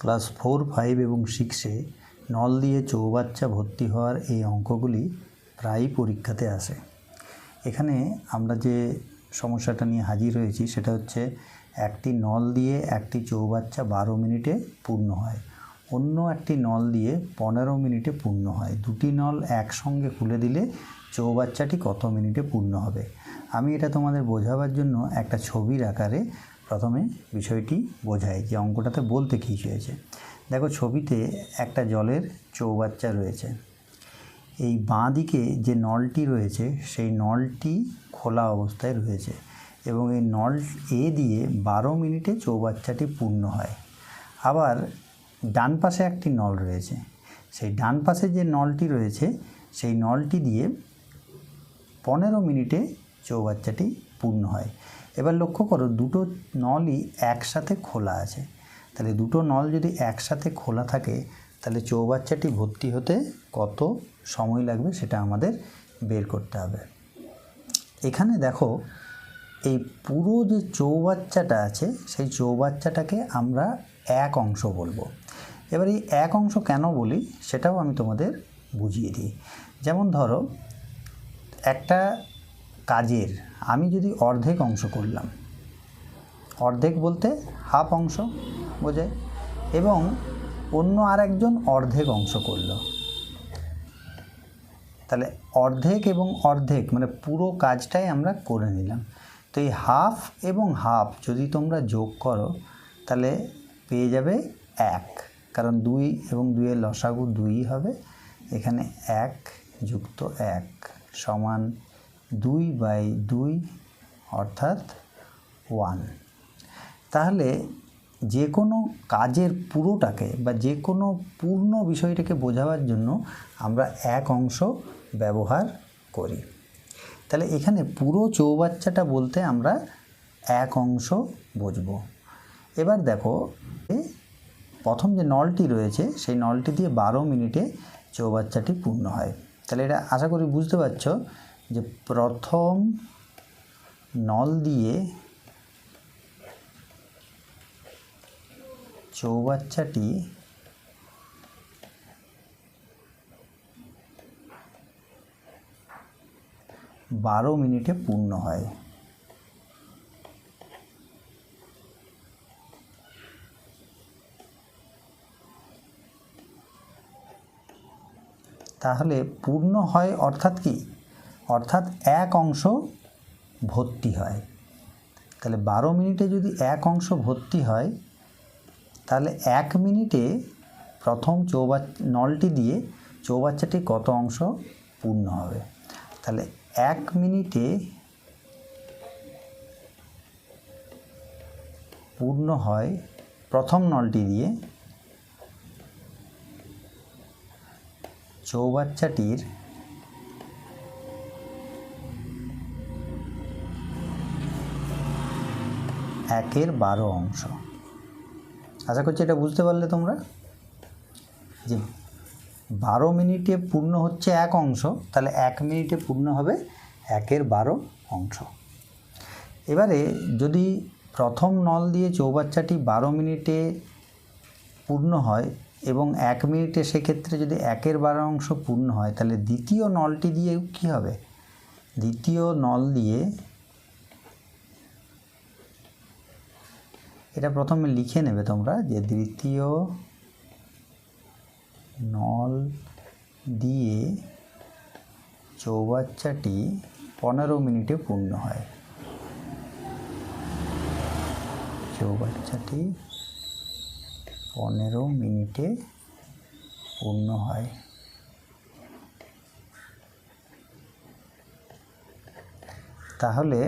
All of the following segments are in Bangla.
ক্লাস 4, 5 এবং 6-এ নল দিয়ে চৌবাচ্চা ভর্তি হওয়ার এই অঙ্কগুলি প্রায়ই পরীক্ষাতে আসে। এখানে আমরা যে সমস্যাটা নিয়ে হাজির হয়েছি সেটা হচ্ছে একটি নল দিয়ে একটি চৌবাচ্চা 12 মিনিটে পূর্ণ হয়, অন্য একটি নল দিয়ে 15 মিনিটে পূর্ণ হয়। দুটি নল একসঙ্গে খুলে দিলে চৌবাচ্চাটি কত মিনিটে পূর্ণ হবে? আমি এটা তোমাদের বোঝাবার জন্য একটা ছবির আকারে প্রথমে বিষয়টি বোঝাই যে অঙ্কটাতে বলতে কী হয়েছে। দেখো, ছবিতে একটা জলের চৌবাচ্চা রয়েছে। এই বাঁ দিকে যে নলটি রয়েছে সেই নলটি খোলা অবস্থায় রয়েছে এবং এই নল এ দিয়ে 12 মিনিটে চৌবাচ্চাটি পূর্ণ হয়। আবার ডান পাশে একটি নল রয়েছে, সেই ডান পাশে যে নলটি রয়েছে সেই নলটি দিয়ে 15 মিনিটে চৌবাচ্চাটি পূর্ণ হয়। এবার লক্ষ্য করো, দুটো নলই একসাথে খোলা আছে। তাহলে দুটো নল যদি একসাথে খোলা থাকে তাহলে চৌবাচ্চাটি ভর্তি হতে কত সময় লাগবে সেটা আমাদের বের করতে হবে। এখানে দেখো, এই পুরো যে চৌবাচ্চাটা আছে সেই চৌবাচ্চাটাকে আমরা এক অংশ বলবো। এবার এই এক অংশ কেন বলি সেটাও আমি তোমাদের বুঝিয়ে দিই। যেমন ধরো, একটা কাজের আমি যদি অর্ধেক অংশ করলাম, অর্ধেক বলতে হাফ অংশ বোঝায়, এবং অন্য আরেকজন অর্ধেক অংশ করলো, তাহলে অর্ধেক এবং অর্ধেক মানে পুরো কাজটাই আমরা করে নিলাম। তো এই হাফ এবং হাফ যদি তোমরা যোগ করো তাহলে পেয়ে যাবে 1, কারণ 2 এবং 2 এর লসাগু 2 হবে। এখানে 1 যুক্ত 1 সমান 2/2 অর্থাৎ 1। তাহলে যে কোনো কাজের পুরোটাকে বা যে কোনো পূর্ণ বিষয়টাকে বোঝাবার জন্য আমরা এক অংশ ব্যবহার করি। তাহলে এখানে পুরো চৌবাচ্চাটা বলতে আমরা এক অংশ বুঝব। এবার দেখো, প্রথম যে নলটি রয়েছে সেই নলটি দিয়ে 12 মিনিটে চৌবাচ্চাটি পূর্ণ হয়। তাহলে এটা আশা করি বুঝতে পারছ যে প্রথম নল দিয়ে চৌবাচ্চাটি 12 মিনিটে পূর্ণ হয়। তাহলে পূর্ণ হয় অর্থাৎ কি? অর্থাৎ এক অংশ ভর্তি হয়। তাহলে 12 মিনিটে যদি এক অংশ ভর্তি হয় তাহলে 1 মিনিটে প্রথম নলটি দিয়ে চৌবাচ্চাটি কত অংশ পূর্ণ হবে? তাহলে 1 মিনিটে পূর্ণ হয় প্রথম নলটি দিয়ে চৌবাচ্চাটির 1/12 অংশ। আশা করছি এটা বুঝতে পারলে তোমরা যে 12 মিনিটে পূর্ণ হচ্ছে এক অংশ, তাহলে 1 মিনিটে পূর্ণ হবে 1/12 অংশ। এবারে যদি প্রথম নল দিয়ে চৌবাচ্চাটি 12 মিনিটে পূর্ণ হয় এবং 1 মিনিটে সেক্ষেত্রে যদি 1/12 অংশ পূর্ণ হয় তাহলে দ্বিতীয় নলটি দিয়ে কী হবে? দ্বিতীয় নল দিয়ে, এটা প্রথমে লিখে নেবে তোমরা যে দ্বিতীয় নল দিয়ে চৌবাচ্চাটি 15 মিনিটে পূর্ণ হয়। চৌবাচ্চাটি 15 মিনিটে পূর্ণ হয়। তাহলে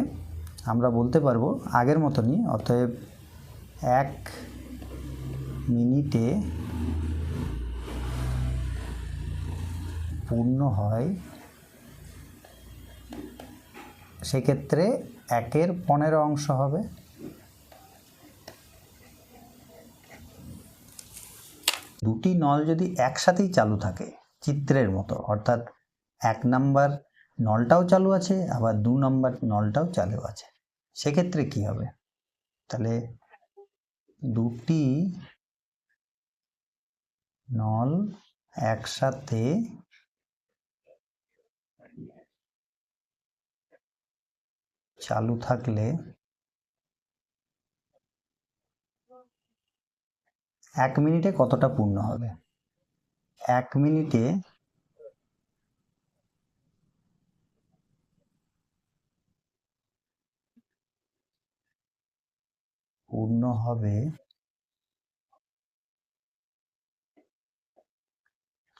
আমরা বলতে পারবো আগের মতনই, অতএব 1 মিনিটে পূর্ণ হয়, সেক্ষেত্রে 1/15 অংশ হবে। দুটি নল যদি একসাথেই চালু থাকে চিত্রের মতো, অর্থাৎ 1 নাম্বার নলটাও চালু আছে আবার 2 নাম্বার নলটাও চালু আছে, সেক্ষেত্রে কি হবে? তাহলে দুটি নল একসাথে চালু থাকলে 1 মিনিটে কতটা পূর্ণ হবে? 1 মিনিটে পূর্ণ হবে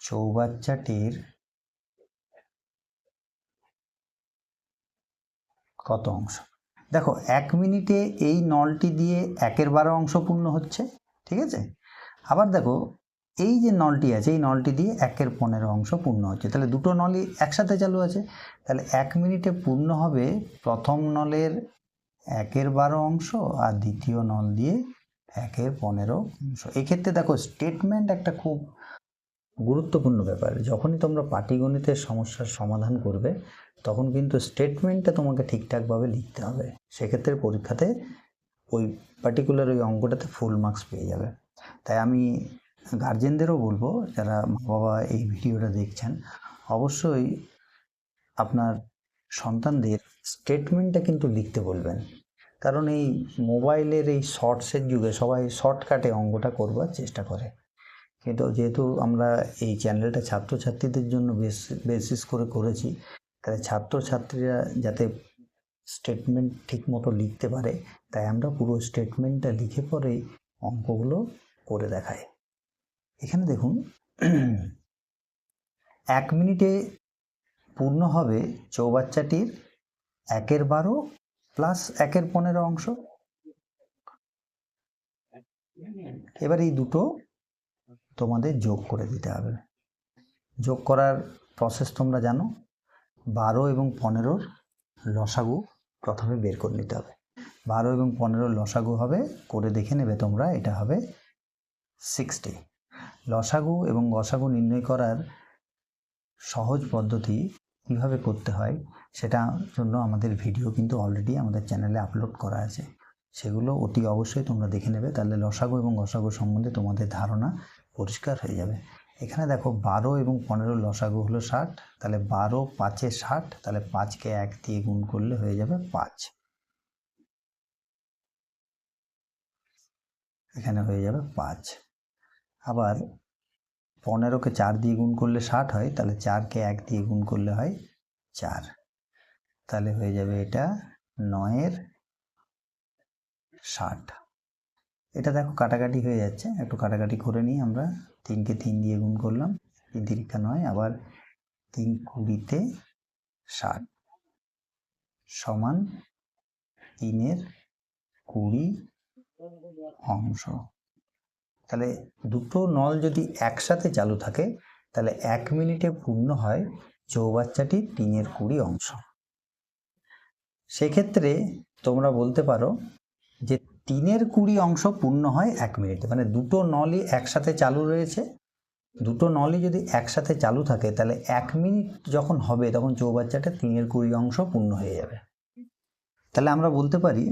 চৌবাচ্চাটির কত অংশ? দেখো 1 মিনিটে এই নলটি দিয়ে 1/12 অংশ পূর্ণ হচ্ছে, ঠিক আছে। আবার দেখো এই যে নলটি আছে এই নলটি দিয়ে 1/15 অংশ পূর্ণ হচ্ছে, তাহলে দুটো নলই একসাথে চালু আছে। তাহলে 1 মিনিটে পূর্ণ হবে প্রথম নলের 1/12 অংশ আর দ্বিতীয় নল দিয়ে 1/15 অংশ। এক্ষেত্রে দেখো স্টেটমেন্ট একটা খুব গুরুত্বপূর্ণ ব্যাপার। যখনই তোমরা পাটিগণিতের সমস্যার সমাধান করবে তখন কিন্তু স্টেটমেন্টটা তোমাকে ঠিকঠাকভাবে লিখতে হবে, সেক্ষেত্রে পরীক্ষাতে ওই পার্টিকুলার ওই অঙ্কটাতে ফুল মার্কস পেয়ে যাবে। তাই আমি গার্জেনদেরও বলবো, যারা মা বাবা এই ভিডিওটা দেখছেন, অবশ্যই আপনার সন্তানদের স্টেটমেন্টটা কিন্তু লিখতে বলবেন, কারণ এই মোবাইলের এই শর্টসের যুগে সবাই শর্টকাটে অঙ্কটা করবার চেষ্টা করে। কিন্তু যেহেতু আমরা এই চ্যানেলটা ছাত্রছাত্রীদের জন্য বেসিস করে করেছি, তাই ছাত্রছাত্রীরা যাতে স্টেটমেন্ট ঠিকমতো লিখতে পারে, তাই আমরা পুরো স্টেটমেন্টটা লিখে পরে অঙ্কগুলো করে দেখাই। এখানে দেখুন 1 মিনিটে পূর্ণ হবে চৌবাচ্চাটির 1/12 প্লাস 1/15 অংশ। এবার এই দুটো তোমাদের যোগ করে দিতে হবে। যোগ করার প্রসেস তোমরা জানো, 12 এবং 15 লসাগু প্রথমে বের করে নিতে হবে। 12 এবং 15 লসাগু হবে, করে দেখে নেবে তোমরা, এটা হবে 60। লসাগু এবং গসাগু নির্ণয় করার সহজ পদ্ধতি কীভাবে করতে হয় সেটার জন্য আমাদের ভিডিও কিন্তু অলরেডি আমাদের চ্যানেলে আপলোড করা আছে, সেগুলো অতি অবশ্যই তোমরা দেখে নেবে, তাহলে লসাগু এবং গসাগু সম্বন্ধে তোমাদের ধারণা পরিষ্কার হয়ে যাবে। এখানে দেখো 12 এবং 15 লসাগু হলো 60, তাহলে 12 5-এ 60, তাহলে 5কে 1 দিয়ে গুণ করলে হয়ে যাবে 5, এখানে হয়ে যাবে 5। আবার 15কে 4 দিয়ে গুণ করলে 60 হয়, তাহলে 4কে 1 দিয়ে গুণ করলে হয় 4, তাহলে হয়ে যাবে এটা 9-এর 60। এটা দেখো কাটাকাটি হয়ে যাচ্ছে, একটু কাটাকাটি করে নিই আমরা। 3কে 3 দিয়ে গুণ করলাম, 3 3 9, আবার 3 20-তে 60 সমান 3-এর 20 অংশ। তাহলে দুটো নল যদি একসাথে চালু থাকে তাহলে 1 মিনিটে পূর্ণ হয় চৌবাচ্চাটি 3-এর 20 অংশ। সেক্ষেত্রে তোমরা বলতে পারো যে 3-এর 20 অংশ পূর্ণ হয় 1 মিনিটে, মানে দুটো নলই একসাথে চালু রয়েছে, দুটো নলই যদি একসাথে চালু থাকে তাহলে 1 মিনিট যখন হবে তখন চৌবাচ্চাটা 3-এর 20 অংশ পূর্ণ হয়ে যাবে। তাহলে আমরা বলতে পারি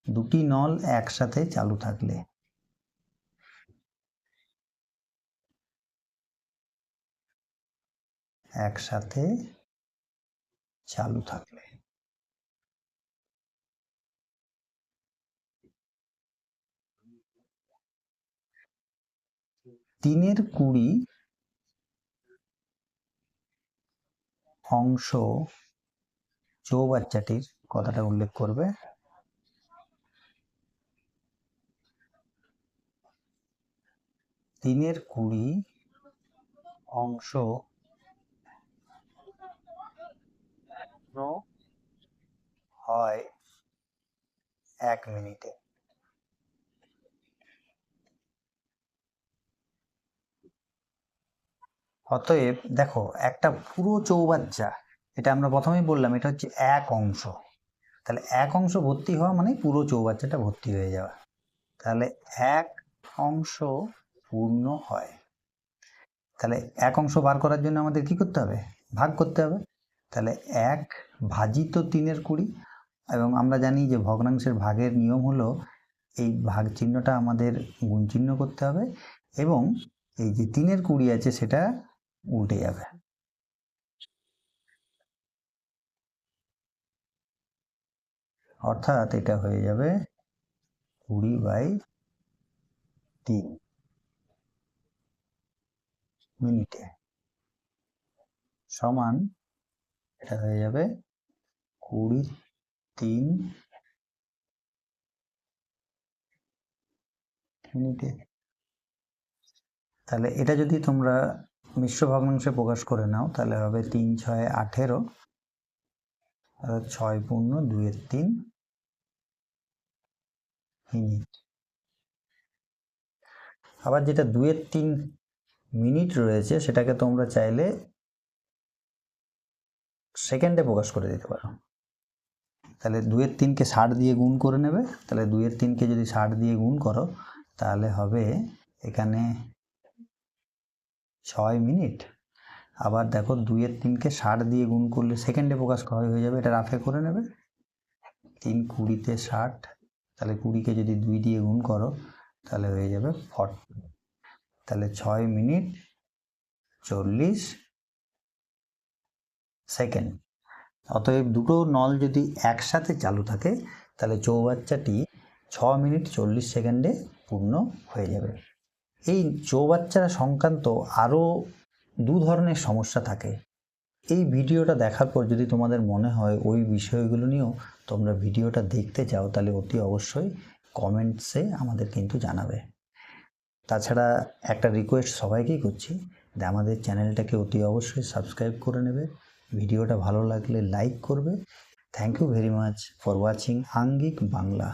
দুটি নল একসাথে চালু থাকলে একসাথে চালু থাকলে 3-এর 20 অংশ চৌবাচ্চাটির কথাটা উল্লেখ করবে। 3-এর 20 অংশ হয় 1 মিনিটে। অতএব দেখো একটা পুরো চৌবাচ্চা, এটা আমরা প্রথমেই বললাম এটা হচ্ছে 1 অংশ, তাহলে 1 অংশ ভর্তি হওয়া মানে পুরো চৌবাচ্চাটা ভর্তি হয়ে যাওয়া, তাহলে 1 অংশ পূর্ণ হয়। তাহলে 1 অংশ বার করার জন্য আমাদের কি করতে হবে? ভাগ করতে হবে। তাহলে 1 ভাজিত 3-এর 20, এবং আমরা জানি যে ভগ্নাংশের ভাগের নিয়ম হলো এই ভাগ চিহ্নটা আমাদের গুণ চিহ্ন করতে হবে, এবং এই যে 3-এর 20 আছে সেটা উল্টে যাবে। অর্থাৎ এটা হয়ে যাবে 20/3 মিনিটে সমান এটা হয়ে যাবে 20/3 মিনিটে। তাহলে এটা যদি তোমরা মিশ্র ভগ্নাংশে প্রকাশ করে নাও তাহলে হবে 3 6 18, 6 পূর্ণ 2/3 মিনিট। আবার যেটা 2/3 মিনিট রয়েছে সেটাকে তোমরা চাইলে সেকেন্ডে প্রকাশ করে দিতে পারো। তাহলে 2/3কে 60 দিয়ে গুণ করে নেবে। তাহলে 2/3কে যদি 60 দিয়ে গুণ করো তাহলে হবে এখানে 6 মিনিট। আবার দেখো 2/3কে 60 দিয়ে গুণ করলে সেকেন্ডে প্রকাশ হয়ে যাবে, এটা রাফে করে নেবে। 3 20-তে 60, তাহলে 20কে যদি 2 দিয়ে গুণ করো তাহলে হয়ে যাবে 40। তাহলে 6 মিনিট 40 সেকেন্ড। অতএব দুটো নল যদি একসাথে চালু থাকে তাহলে চৌবাচ্চাটি 6 মিনিট 40 সেকেন্ডে পূর্ণ হয়ে যাবে। এই চৌবাচ্চা সংক্রান্ত আরও 2 ধরনের সমস্যা থাকে। এই ভিডিওটা দেখার পর যদি তোমাদের মনে হয় ওই বিষয়গুলো নিয়েও তোমরা ভিডিওটা দেখতে চাও তাহলে অতি অবশ্যই কমেন্টসে আমাদের কিন্তু জানাবে। তাছাড়া একটা রিকোয়েস্ট সবাইকেই করছি যে আমাদের চ্যানেলটাকে অতি অবশ্যই সাবস্ক্রাইব করে নেবে, ভিডিওটা ভালো লাগলে লাইক করবে। Thank you very much for watching Angik Bangla.